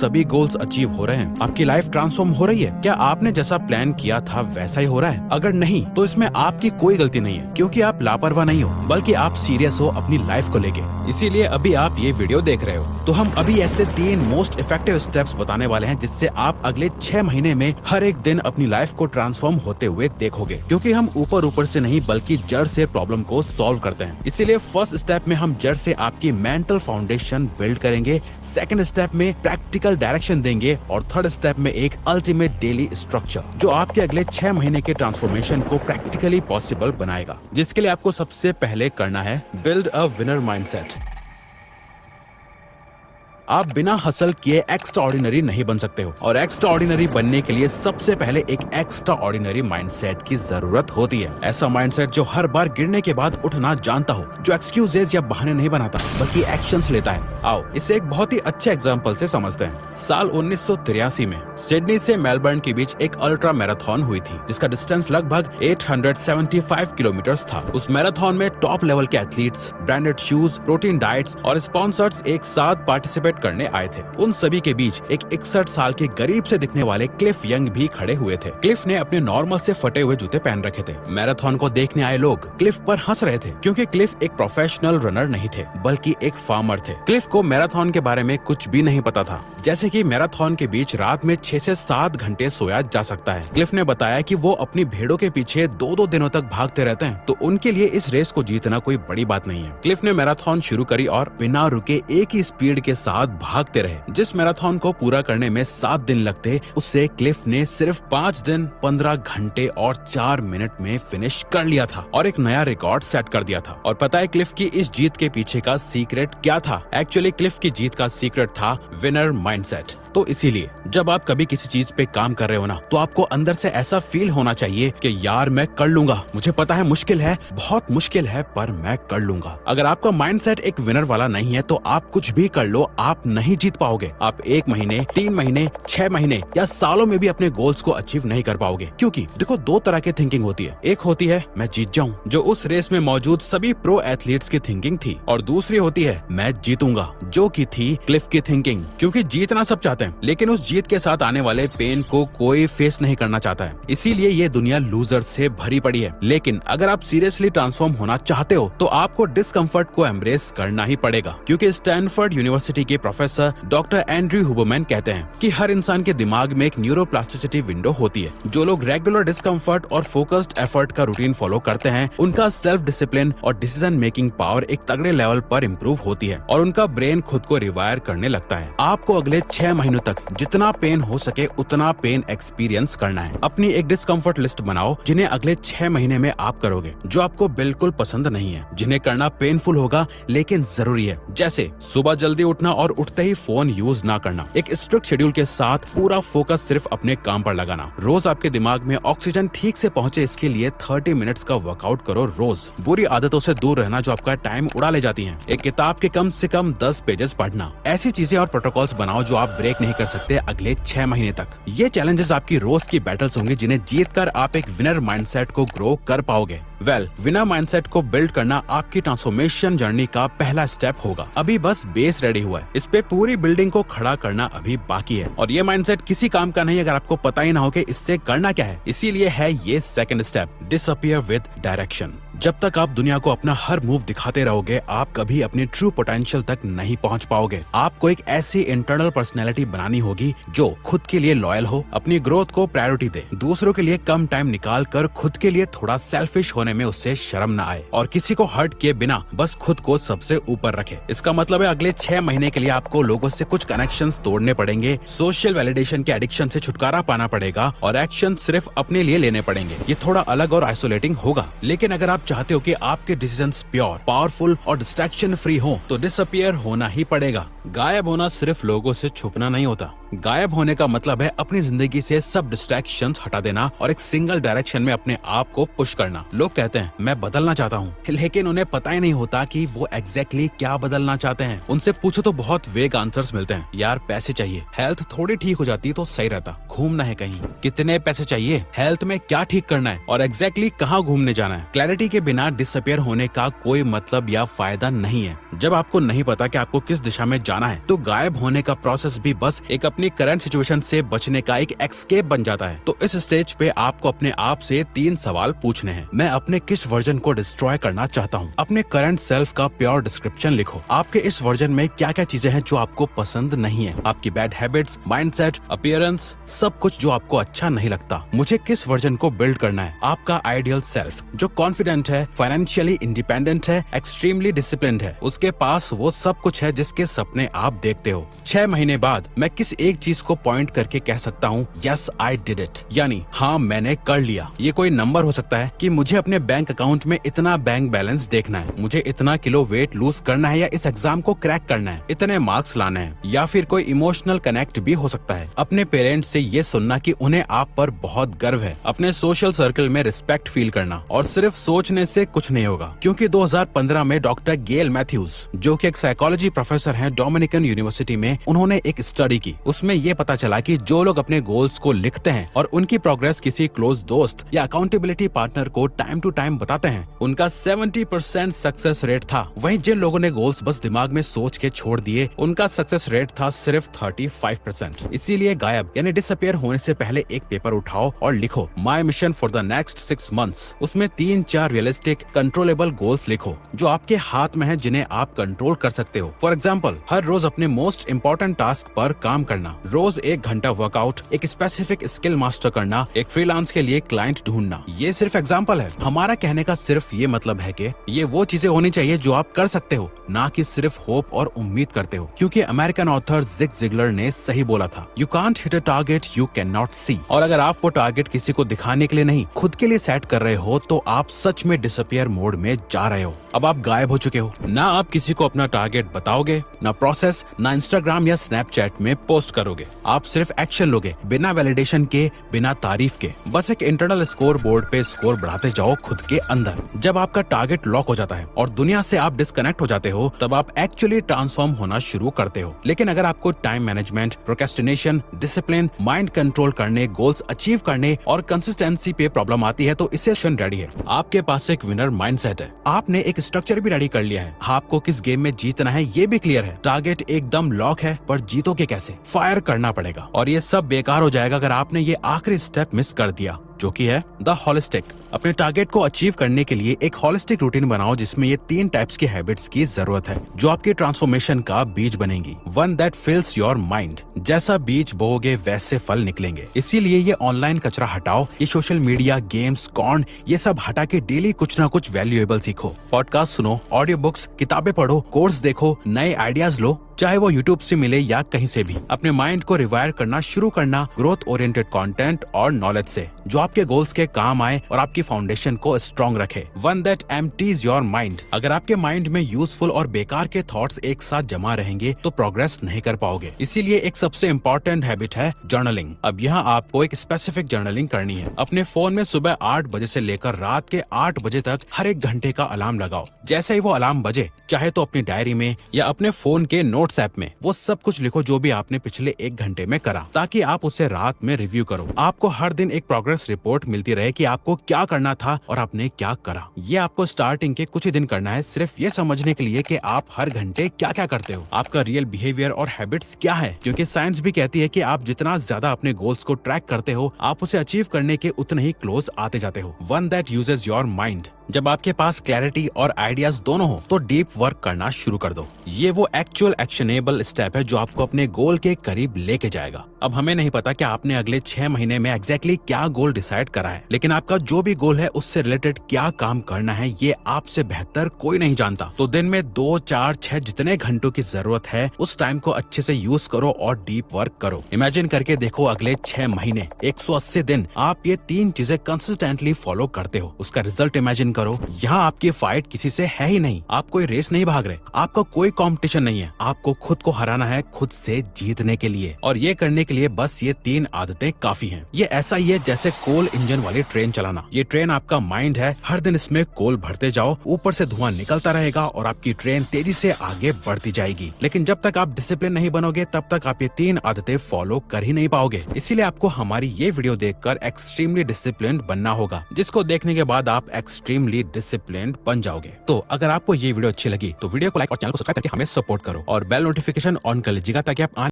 सभी goals achieve हो रहे हैं? आपकी लाइफ ट्रांसफॉर्म हो रही है? क्या आपने जैसा प्लान किया था वैसा ही हो रहा है? अगर नहीं तो इसमें आपकी कोई गलती नहीं है, क्योंकि आप लापरवाह नहीं हो, बल्कि आप सीरियस हो अपनी लाइफ को लेके। इसीलिए अभी आप ये वीडियो देख रहे हो। तो हम अभी ऐसे 3 मोस्ट इफेक्टिव स्टेप्स बताने वाले हैं जिससे आप अगले 6 महीने में हर एक दिन अपनी लाइफ को ट्रांसफॉर्म होते हुए देखोगे। क्योंकि हम ऊपर ऊपर से नहीं बल्कि जड़ से प्रॉब्लम को सॉल्व करते हैं। इसीलिए फर्स्ट स्टेप में हम जड़ से आपकी मेंटल फाउंडेशन बिल्ड करेंगे, सेकंड स्टेप में प्रैक्टिकल डायरेक्शन देंगे और थर्ड स्टेप में एक अल्टीमेट डेली स्ट्रक्चर जो आपके अगले 6 महीने के ट्रांसफॉर्मेशन को प्रैक्टिकली पॉसिबल बनाएगा। जिसके लिए आपको सबसे पहले करना है बिल्ड अ विनर माइंडसेट। आप बिना हसल किए एक्स्ट्रा ऑर्डिनरी नहीं बन सकते हो, और एक्स्ट्रा ऑर्डिनरी बनने के लिए सबसे पहले एक एक्स्ट्रा ऑर्डिनरी माइंडसेट की जरूरत होती है। ऐसा माइंडसेट जो हर बार गिरने के बाद उठना जानता हो, जो एक्सक्यूजेज या बहाने नहीं बनाता बल्कि एक्शंस लेता है। आओ इसे एक बहुत ही अच्छे एग्जांपल से समझते हैं। साल 1983 में सिडनी से मेलबर्न के बीच एक अल्ट्रा मैराथन हुई थी, जिसका डिस्टेंस लगभग 875 किलोमीटर था। उस मैराथन में टॉप लेवल के athletes, branded shoes, protein diets और स्पॉन्सर्स एक साथ पार्टिसिपेट करने आए थे। उन सभी के बीच एक 61 साल के गरीब से दिखने वाले क्लिफ यंग भी खड़े हुए थे। क्लिफ ने अपने नॉर्मल से फटे हुए जूते पहन रखे थे। मैराथन को देखने आए लोग क्लिफ पर हंस रहे थे, क्योंकि क्लिफ एक प्रोफेशनल रनर नहीं थे बल्कि एक फार्मर थे। क्लिफ को मैराथन के बारे में कुछ भी नहीं पता था, जैसे कि मैराथन के बीच रात में 6 से 7 घंटे सोया जा सकता है। क्लिफ ने बताया कि वो अपनी भेड़ों के पीछे 2-2 दिनों तक भागते रहते हैं, तो उनके लिए इस रेस को जीतना कोई बड़ी बात नहीं है। क्लिफ ने मैराथन शुरू करी और बिना रुके एक ही स्पीड के साथ भागते रहे। जिस मैराथन को पूरा करने में 7 दिन लगते, उससे क्लिफ ने सिर्फ 5 दिन 15 घंटे और 4 मिनट में फिनिश कर लिया था और एक नया रिकॉर्ड सेट कर दिया था। और पता है क्लिफ की इस जीत के पीछे का सीक्रेट क्या था? एक्चुअली क्लिफ की जीत का सीक्रेट था विनर माइंडसेट। तो इसीलिए जब आप कभी किसी चीज पे काम कर रहे हो ना, तो आपको अंदर से ऐसा फील होना चाहिए कि यार मैं कर लूंगा। मुझे पता है मुश्किल है, बहुत मुश्किल है, पर मैं कर लूंगा। अगर आपका माइंडसेट एक विनर वाला नहीं है तो आप कुछ भी कर लो, आप नहीं जीत पाओगे। आप 1 महीने, 3 महीने, 6 महीने या सालों में भी अपने गोल्स को अचीव नहीं कर पाओगे। क्योंकि देखो 2 तरह की थिंकिंग होती है। एक होती है मैं जीत जाऊं, जो उस रेस में मौजूद सभी प्रो एथलीट्स की थिंकिंग थी, और दूसरी होती है मैं जीतूंगा, जो की थी क्लिफ की थिंकिंग। क्योंकि जीतना सब चाहते हैं, लेकिन उस जीत के साथ आने वाले पेन को कोई फेस नहीं करना चाहता है। इसीलिए ये दुनिया लूजर से भरी पड़ी है। लेकिन अगर आप सीरियसली ट्रांसफॉर्म होना चाहते हो तो आपको डिस्कम्फर्ट को एम्ब्रेस करना ही पड़ेगा। क्योंकि स्टैनफोर्ड यूनिवर्सिटी के प्रोफेसर डॉक्टर एंड्रयू हुबरमैन कहते हैं कि हर इंसान के दिमाग में एक न्यूरोप्लास्टिसिटी विंडो होती है। जो लोग रेगुलर डिस्कम्फर्ट और फोकस्ड एफर्ट का रूटीन फॉलो करते हैं, उनका सेल्फ डिसिप्लिन और डिसीजन मेकिंग पावर एक तगड़े लेवल पर इम्प्रूव होती है और उनका ब्रेन खुद को रिवायर करने लगता है। आपको अगले 6 महीनों तक जितना पेन हो सके उतना पेन एक्सपीरियंस करना है। अपनी एक डिस्कम्फर्ट लिस्ट बनाओ जिन्हें अगले 6 महीने में आप करोगे, जो आपको बिल्कुल पसंद नहीं है, जिन्हें करना पेनफुल होगा लेकिन जरूरी है। जैसे सुबह जल्दी उठना और उठते ही फोन यूज ना करना, एक स्ट्रिक्ट शेड्यूल के साथ पूरा फोकस सिर्फ अपने काम पर लगाना, रोज आपके दिमाग में ऑक्सीजन ठीक से पहुंचे इसके लिए 30 मिनट्स का वर्कआउट करो रोज। बुरी आदतों से दूर रहना जो आपका टाइम उड़ा ले जाती हैं। एक किताब के कम से कम 10 पेजेस पढ़ना। ऐसी चीजें और प्रोटोकॉल्स बनाओ जो आप ब्रेक नहीं कर सकते अगले 6 महीने तक। ये चैलेंजेस आपकी रोज की बैटल्स होंगी जिन्हें जीत कर आप एक विनर माइंडसेट को ग्रो कर पाओगे। विनर माइंडसेट को बिल्ड करना आपकी ट्रांसफॉर्मेशन जर्नी का पहला स्टेप होगा। अभी बस बेस रेडी हुआ है, इस पे पूरी बिल्डिंग को खड़ा करना अभी बाकी है। और ये माइंडसेट किसी काम का नहीं अगर आपको पता ही ना हो कि इससे करना क्या है। इसीलिए है ये second step, disappear with direction. जब तक आप दुनिया को अपना हर मूव दिखाते रहोगे, आप कभी अपने ट्रू पोटेंशियल तक नहीं पहुंच पाओगे। आपको एक ऐसी इंटरनल पर्सनैलिटी बनानी होगी जो खुद के लिए लॉयल हो, अपनी ग्रोथ को प्रायोरिटी दे, दूसरों के लिए कम टाइम निकाल कर खुद के लिए थोड़ा सेल्फिश होने में उससे शर्म न आए, और किसी को हर्ट किए बिना बस खुद को सबसे ऊपर रखे। इसका मतलब है अगले 6 महीने के लिए आपको लोगों से कुछ कनेक्शंस तोड़ने पड़ेंगे, सोशल वैलिडेशन के एडिक्शन से छुटकारा पाना पड़ेगा और एक्शन सिर्फ अपने लिए लेने पड़ेंगे। ये थोड़ा अलग और आइसोलेटिंग होगा, लेकिन अगर आप चाहते हो कि आपके डिसीजंस प्योर, पावरफुल और डिस्ट्रैक्शन फ्री हो तो डिसअपीयर होना ही पड़ेगा। गायब होना सिर्फ लोगों से छुपना नहीं होता। गायब होने का मतलब है अपनी जिंदगी से सब डिस्ट्रैक्शंस हटा देना और एक सिंगल डायरेक्शन में अपने आप को पुश करना। लोग कहते हैं मैं बदलना चाहता हूँ, लेकिन उन्हें पता ही नहीं होता कि वो एग्जैक्टली क्या बदलना चाहते हैं। उनसे पूछो तो बहुत वेग आंसर्स मिलते हैं। यार पैसे चाहिए, हेल्थ थोड़ी ठीक हो जाती तो सही रहता, घूमना है कहीं, कितने पैसे चाहिए, हेल्थ में क्या ठीक करना है और एग्जैक्टली कहाँ घूमने जाना है। क्लैरिटी के बिना डिसअपियर होने का कोई मतलब या फायदा नहीं है। जब आपको नहीं पता कि आपको किस दिशा में जाना है तो गायब होने का प्रोसेस भी बस एक अपनी करंट सिचुएशन से बचने का एक एस्केप बन जाता है। तो इस स्टेज पे आपको अपने आप से 3 सवाल पूछने हैं। मैं अपने किस वर्जन को डिस्ट्रॉय करना चाहता हूँ? अपने करंट सेल्फ का प्योर डिस्क्रिप्शन लिखो। आपके इस वर्जन में क्या क्या चीजें हैं जो आपको पसंद नहीं है, आपकी बैड हैबिट्स, माइंडसेट, अपीयरेंस, सब कुछ जो आपको अच्छा नहीं लगता। मुझे किस वर्जन को बिल्ड करना है? आपका आइडियल सेल्फ जो कॉन्फिडेंट है, फाइनेंशियली इंडिपेंडेंट है, एक्सट्रीमली डिसिप्लिन्ड है, उसके पास वो सब कुछ है जिसके सपने आप देखते हो। 6 महीने बाद मैं किस एक चीज को पॉइंट करके कह सकता हूँ यस आई डिड इट, यानी हाँ मैंने कर लिया। ये कोई नंबर हो सकता है कि मुझे अपने बैंक अकाउंट में इतना बैंक बैलेंस देखना है, मुझे इतना किलो वेट लूज करना है, या इस एग्जाम को क्रैक करना है, इतने मार्क्स लाने हैं, या फिर कोई इमोशनल कनेक्ट भी हो सकता है। अपने पेरेंट्स से ये सुनना कि उन्हें आप पर बहुत गर्व है, अपने सोशल सर्कल में रिस्पेक्ट फील करना। और सिर्फ सोचने से कुछ नहीं होगा, क्योंकि 2015 में डॉक्टर गेल मैथ्यूज जो कि एक साइकोलॉजी प्रोफेसर हैं डोमिनिकन यूनिवर्सिटी में, उन्होंने एक स्टडी की। उसमें ये पता चला कि जो लोग अपने गोल्स को लिखते हैं और उनकी प्रोग्रेस किसी क्लोज दोस्त या अकाउंटेबिलिटी पार्टनर को टाइम टू टाइम बताते हैं, उनका 70% सक्सेस रेट था। वहीं जिन लोगों ने गोल्स बस दिमाग में सोच के छोड़ दिए, उनका सक्सेस रेट था सिर्फ 35%। इसीलिए गायब यानी डिसअपियर होने से पहले एक पेपर उठाओ और लिखो माई mission for the next 6 months. उसमें 3-4 रियलिस्टिक कंट्रोलेबल गोल्स लिखो जो आपके हाथ में है, जिन्हें आप कंट्रोल कर सकते हो। फॉर एग्जाम्पल, हर रोज अपने मोस्ट इम्पोर्टेंट टास्क पर काम करना, रोज 1 घंटा वर्कआउट, एक स्पेसिफिक स्किल मास्टर करना, एक फ्रीलांस के लिए क्लाइंट ढूंढना। ये सिर्फ एग्जाम्पल है। हमारा कहने का सिर्फ ये मतलब है कि ये वो चीजें होनी चाहिए जो आप कर सकते हो, ना कि सिर्फ होप और उम्मीद करते हो। क्योंकि अमेरिकन ऑथर जिग जिगलर ने सही बोला था, you can't hit a target you can not see. और अगर आप वो टारगेट किसी को दिखाने के लिए नहीं, खुद के लिए सेट कर रहे हो, तो आप सच में डिसअपियर मोड में जा रहे हो। अब आप गायब हो चुके हो। ना आप किसी को अपना टारगेट बताओगे, ना प्रोसेस, ना इंस्टाग्राम या स्नैपचैट में पोस्ट करोगे। आप सिर्फ एक्शन लोगे, बिना वैलिडेशन के, बिना तारीफ के। बस एक इंटरनल स्कोर बोर्ड पे स्कोर बढ़ाते जाओ खुद के अंदर। जब आपका टारगेट लॉक हो जाता है और दुनिया से आप डिस्कनेक्ट हो जाते हो, तब आप एक्चुअली ट्रांसफॉर्म होना शुरू करते हो। लेकिन अगर आपको time management, procrastination, discipline, mind control करने, गोल्स अचीव करने और कंसिस्टेंसी पे प्रॉब्लम आती है, तो इसे रेडी है। आपके पास एक विनर माइंडसेट है। आपने एक स्ट्रक्चर भी रेडी कर लिया है। आपको किस गेम में जीतना है ये भी क्लियर है। टारगेट एकदम लॉक है, पर जीतोगे कैसे? फायर करना पड़ेगा। और ये सब बेकार हो जाएगा अगर आपने ये आखिरी स्टेप मिस कर दिया, जो कि है द हॉलिस्टिक। अपने टारगेट को अचीव करने के लिए एक हॉलिस्टिक रूटीन बनाओ जिसमें ये 3 टाइप्स की हैबिट्स की जरूरत है, जो आपके ट्रांसफॉर्मेशन का बीज बनेगी। One that fills your mind. जैसा बीज बोओगे वैसे फल निकलेंगे। इसीलिए ये ऑनलाइन कचरा हटाओ, ये सोशल मीडिया, गेम्स, कॉर्न, ये सब हटा के डेली कुछ ना कुछ वैल्यूएबल सीखो। पॉडकास्ट सुनो, ऑडियो बुक्स, किताबें पढ़ो, कोर्स देखो, नए आइडियाज लो, चाहे वो यूट्यूब से मिले या कहीं से भी। अपने माइंड को रिवायर करना शुरू करना ग्रोथ ओरिएंटेड कंटेंट और नॉलेज से, जो आपके गोल्स के काम आए और आपकी फाउंडेशन को स्ट्रॉन्ग रखे। One that empties your mind. अगर आपके माइंड में यूजफुल और बेकार के थॉट्स एक साथ जमा रहेंगे तो प्रोग्रेस नहीं कर पाओगे। इसीलिए एक सबसे इम्पोर्टेंट हैबिट है जर्नलिंग। अब यहाँ आपको एक स्पेसिफिक जर्नलिंग करनी है। अपने फोन में सुबह 8 बजे से लेकर रात के 8 बजे तक हर 1 घंटे का अलार्म लगाओ। जैसे ही वो अलार्म बजे, चाहे तो अपनी डायरी में या अपने फोन के नोट्स ऐप में, वो सब कुछ लिखो जो भी आपने पिछले 1 घंटे में करा, ताकि आप उसे रात में रिव्यू करो। आपको हर दिन एक प्रोग्रेस रिपोर्ट मिलती रहे कि आपको क्या करना था और आपने क्या करा। ये आपको स्टार्टिंग के कुछ ही दिन करना है, सिर्फ ये समझने के लिए कि आप हर घंटे क्या क्या करते हो, आपका रियल बिहेवियर और हैबिट्स क्या है। क्योंकि साइंस भी कहती है कि आप जितना ज्यादा अपने गोल्स को ट्रैक करते हो, आप उसे अचीव करने के उतने ही क्लोज आते जाते हो। One that uses your mind. जब आपके पास क्लैरिटी और आइडियाज दोनों हो, तो डीप वर्क करना शुरू कर दो। ये वो एक्चुअल एक्शनेबल स्टेप है जो आपको अपने गोल के करीब लेके जाएगा। अब हमें नहीं पता कि आपने अगले 6 महीने में एग्जैक्टली क्या गोल डिसाइड करा है, लेकिन आपका जो भी गोल है उससे रिलेटेड क्या काम करना है, ये आपसे बेहतर कोई नहीं जानता। तो दिन में 2, 4, 6 जितने घंटों की जरूरत है, उस टाइम को अच्छे से यूज करो और डीप वर्क करो। इमेजिन करके देखो, अगले 6 महीने 180 दिन आप ये 3 चीजें कंसिस्टेंटली फॉलो करते हो। उसका रिजल्ट इमेजिन करो। यहाँ आपकी फाइट किसी से है ही नहीं, आप कोई रेस नहीं भाग रहे, आपका कोई कंपटीशन नहीं है। आपको खुद को हराना है, खुद से जीतने के लिए। और ये करने के के लिए बस ये 3 आदतें काफी हैं। ये ऐसा ही है जैसे कोल इंजन वाली ट्रेन चलाना। ये ट्रेन आपका माइंड है, हर दिन इसमें कोल भरते जाओ, ऊपर से धुआं निकलता रहेगा और आपकी ट्रेन तेजी से आगे बढ़ती जाएगी। लेकिन जब तक आप डिसिप्लिन नहीं बनोगे तब तक आप ये 3 आदतें फॉलो कर ही नहीं पाओगे। इसीलिए आपको हमारी ये वीडियो देखकर एक्सट्रीमली डिसिप्लिन बनना होगा, जिसको देखने के बाद आप एक्सट्रीमली डिसिप्लिन बन जाओगे। तो अगर आपको ये वीडियो अच्छी लगी तो वीडियो को लाइक और चैनल को सब्सक्राइब करके हमें सपोर्ट करो और बेल नोटिफिकेशन ऑन कर लीजिएगा ताकि आप